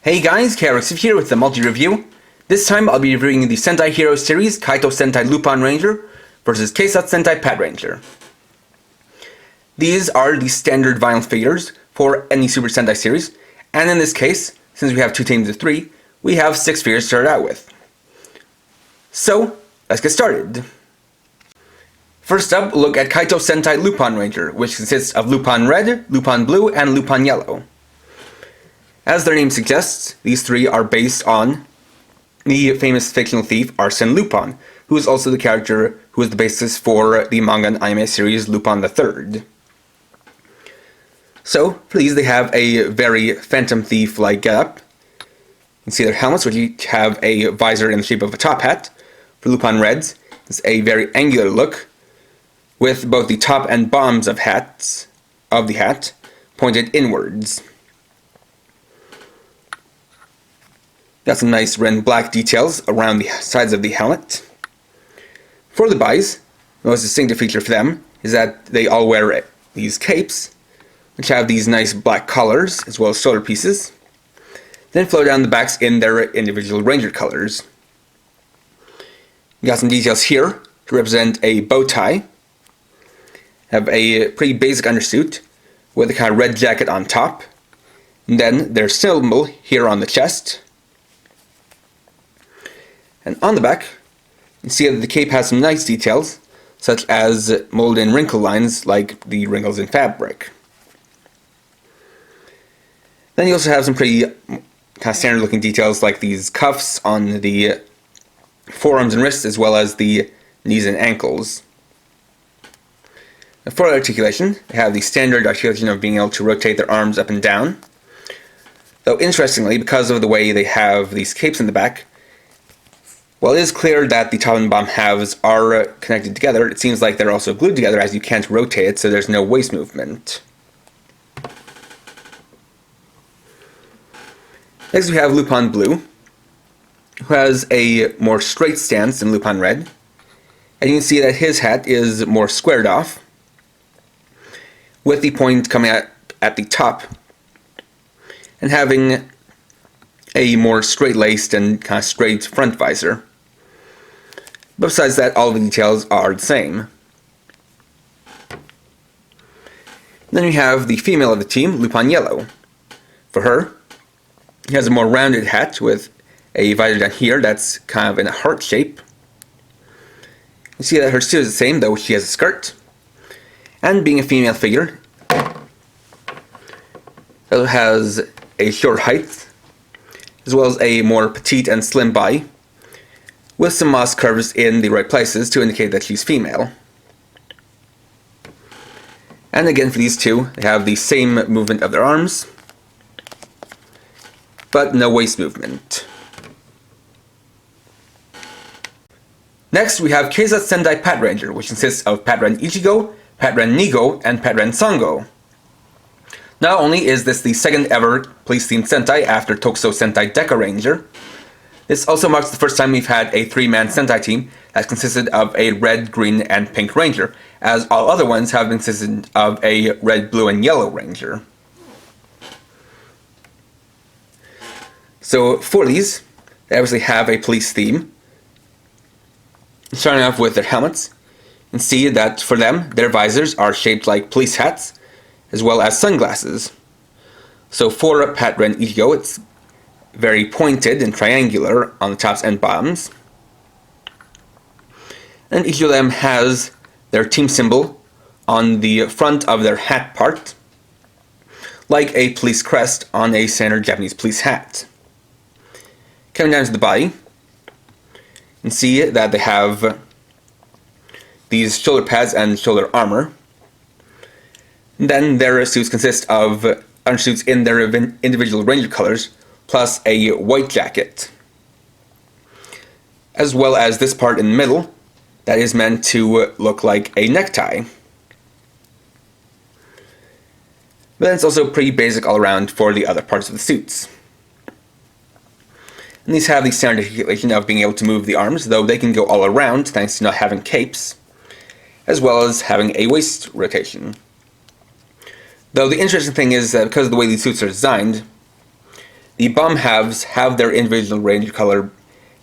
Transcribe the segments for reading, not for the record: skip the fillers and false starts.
Hey guys, Keisatsu here with the multi-review. This time I'll be reviewing the Sentai Hero series Kaitou Sentai Lupinranger versus Keisatsu Sentai Patranger. These are the standard violent figures for any Super Sentai series, and in this case, since we have two teams of 3, we have 6 figures to start out with. So, let's get started. First up, look at Kaitou Sentai Lupinranger, which consists of Lupin Red, Lupin Blue, and Lupin Yellow. As their name suggests, these 3 are based on the famous fictional thief Arsène Lupin, who is also the character who is the basis for the manga and anime series Lupin III. So, for these they have a very Phantom Thief-like getup. You can see their helmets, which each have a visor in the shape of a top hat. For Lupin Reds, it's a very angular look, with both the top and bottoms of the hat pointed inwards. Got some nice red and black details around the sides of the helmet. For the Bais, the most distinctive feature for them is that they all wear these capes, which have these nice black collars as well as shoulder pieces, then flow down the backs in their individual ranger colors. We got some details here to represent a bow tie, have a pretty basic undersuit with a kind of red jacket on top, and then their symbol here on the chest. And on the back, you can see that the cape has some nice details, such as molded-in wrinkle lines like the wrinkles in fabric. Then you also have some pretty kind of standard-looking details like these cuffs on the forearms and wrists, as well as the knees and ankles. And for articulation, they have the standard articulation of being able to rotate their arms up and down. Though interestingly, because of the way they have these capes in the back, while it is clear that the top and bottom halves are connected together, it seems like they're also glued together as you can't rotate it, so there's no waist movement. Next we have Lupin Blue, who has a more straight stance than Lupin Red, and you can see that his hat is more squared off, with the point coming at the top, and having a more straight-laced and kind of straight front visor. But besides that, all the details are the same. Then we have the female of the team, Lupin Yellow. For her, she has a more rounded hat with a visor down here that's kind of in a heart shape. You see that her suit is the same, though she has a skirt. And being a female figure, it has a short height, as well as a more petite and slim body, with some moss curves in the right places to indicate that she's female. And again for these two, they have the same movement of their arms, but no waist movement. Next we have Keisatsu Sentai Patranger, which consists of Patren Ichigo, Patren Nigo, and Patren Sango. Not only is this the second ever police-themed Sentai after Tokusou Sentai Deca Ranger, this also marks the first time we've had a 3-man Sentai team that consisted of a red, green, and pink Ranger, as all other ones have been consisted of a red, blue, and yellow Ranger. So for these, they obviously have a police theme. Starting off with their helmets, you can see that for them, their visors are shaped like police hats, as well as sunglasses. So for Patren Ichigo, it's very pointed and triangular on the tops and bottoms. And each of them has their team symbol on the front of their hat part, like a police crest on a standard Japanese police hat. Coming down to the body, you can see that they have these shoulder pads and shoulder armor. And then their suits consist of undersuits in their individual ranger colors, plus a white jacket. As well as this part in the middle, that is meant to look like a necktie. But then it's also pretty basic all around for the other parts of the suits. And these have the standard articulation of being able to move the arms, though they can go all around thanks to not having capes, as well as having a waist rotation. Though the interesting thing is that because of the way these suits are designed, the bottom halves have their individual Ranger color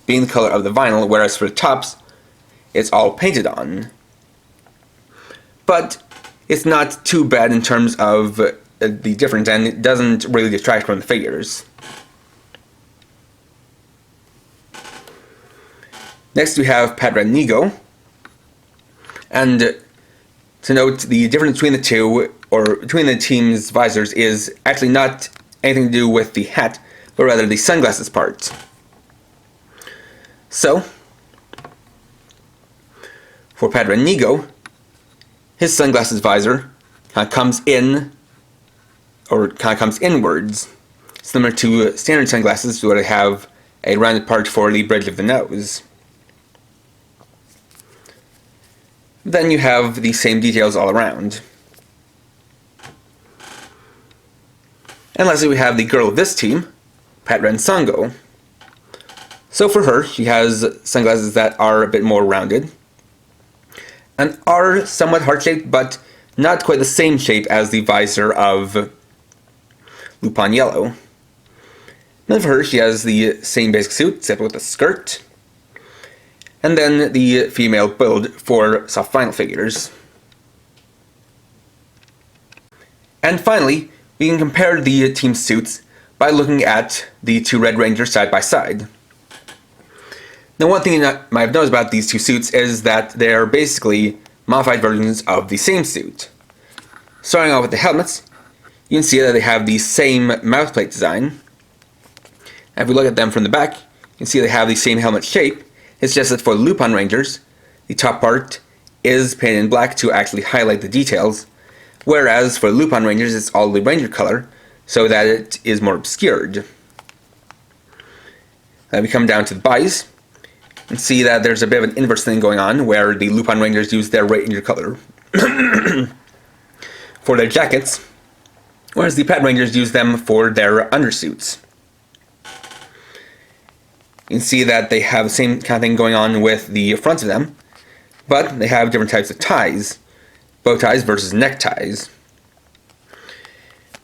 being the color of the vinyl, whereas for the tops, it's all painted on. But it's not too bad in terms of the difference, and it doesn't really detract from the figures. Next we have Patren Ego, and to note, the difference between the two, or between the team's visors, is actually not anything to do with the hat, but rather the sunglasses part. So, for Patren Ego, his sunglasses visor kind of comes in, or kind of comes inwards, similar to standard sunglasses, where they have a rounded part for the bridge of the nose. Then you have the same details all around. And lastly, we have the girl of this team, Patren Sango. So for her, she has sunglasses that are a bit more rounded, and are somewhat heart-shaped, but not quite the same shape as the visor of Lupin Yellow. Then for her, she has the same basic suit, except with a skirt, and then the female build for soft vinyl figures. And finally, we can compare the team suits by looking at the two Red Rangers side by side. Now, one thing you might have noticed about these two suits is that they're basically modified versions of the same suit. Starting off with the helmets, you can see that they have the same mouthplate design. And if we look at them from the back, you can see they have the same helmet shape. It's just that for the Lupin Rangers, the top part is painted in black to actually highlight the details, whereas for the Lupin Rangers it's all the Ranger color, so that it is more obscured. Then we come down to the bodies, and see that there's a bit of an inverse thing going on, where the Lupin Rangers use their Ranger color for their jackets, whereas the Pat Rangers use them for their undersuits. You can see that they have the same kind of thing going on with the fronts of them, but they have different types of ties. Bow ties versus neckties.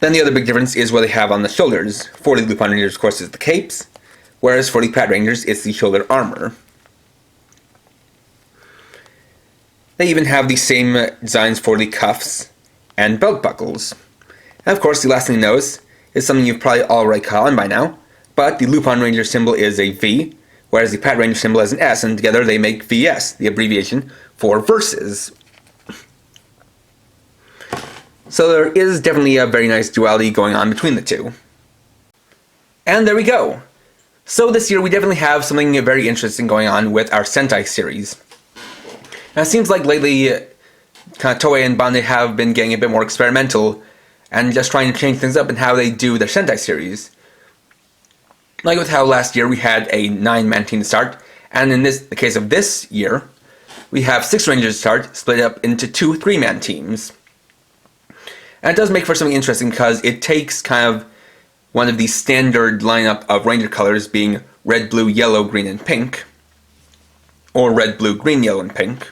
Then the other big difference is what they have on the shoulders. For the Lupin Rangers, of course, is the capes, whereas for the Pat Rangers, it's the shoulder armor. They even have the same designs for the cuffs and belt buckles. And of course, the last thing to notice is something you've probably already caught on by now, but the Lupin Ranger symbol is a V, whereas the Pat Ranger symbol is an S, and together they make VS, the abbreviation for versus. So there is definitely a very nice duality going on between the two. And there we go! So this year we definitely have something very interesting going on with our Sentai series. Now it seems like lately, kind of Toei and Bandai have been getting a bit more experimental and just trying to change things up in how they do their Sentai series. Like with how last year we had a 9-man team to start, and in the case of this year, we have 6 Rangers to start, split up into 2 3-man teams. And it does make for something interesting because it takes kind of one of the standard lineup of Ranger colors being red, blue, yellow, green, and pink, or red, blue, green, yellow, and pink,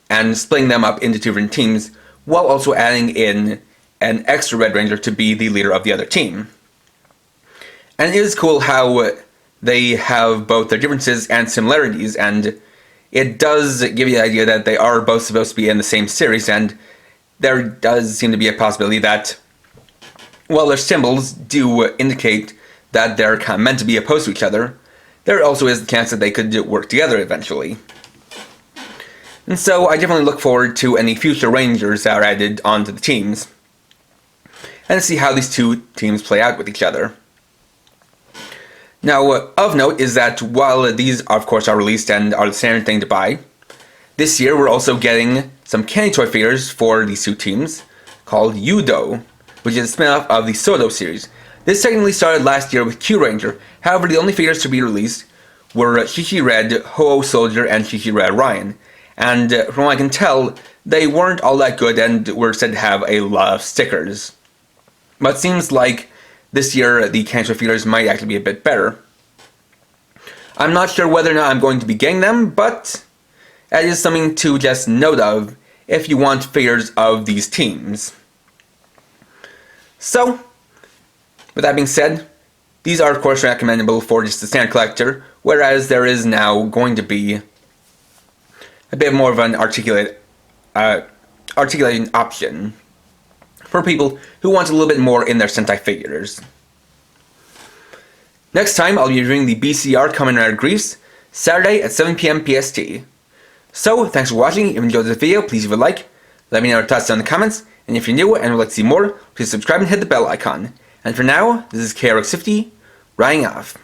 and splitting them up into 2 different teams, while also adding in an extra Red Ranger to be the leader of the other team. And it is cool how they have both their differences and similarities, and it does give you the idea that they are both supposed to be in the same series, and there does seem to be a possibility that, while their symbols do indicate that they're kind of meant to be opposed to each other, there also is the chance that they could work together eventually. And so I definitely look forward to any future Rangers that are added onto the teams, and to see how these two teams play out with each other. Now, of note is that while these, of course, are released and are the standard thing to buy, this year we're also getting some candy toy figures for these two teams, called Yudo, which is a spin-off of the Sodo series. This technically started last year with Q Ranger, however the only figures to be released were Shishi Red, Ho-Oh Soldier, and Shishi Red Ryan, and from what I can tell, they weren't all that good and were said to have a lot of stickers. But it seems like this year the candy toy figures might actually be a bit better. I'm not sure whether or not I'm going to be getting them, but that is something to just note of if you want figures of these teams. So, with that being said, These are of course recommendable for just the standard collector, whereas there is now going to be a bit more of an articulating option for people who want a little bit more in their Sentai figures. Next time I'll be reviewing the BCR Kamen Rider Grease, Saturday at 7 PM PST. So, thanks for watching. If you enjoyed this video, please leave a like, let me know your thoughts down in the comments, and if you're new and would like to see more, please subscribe and hit the bell icon. And for now, this is KRX50, writing off.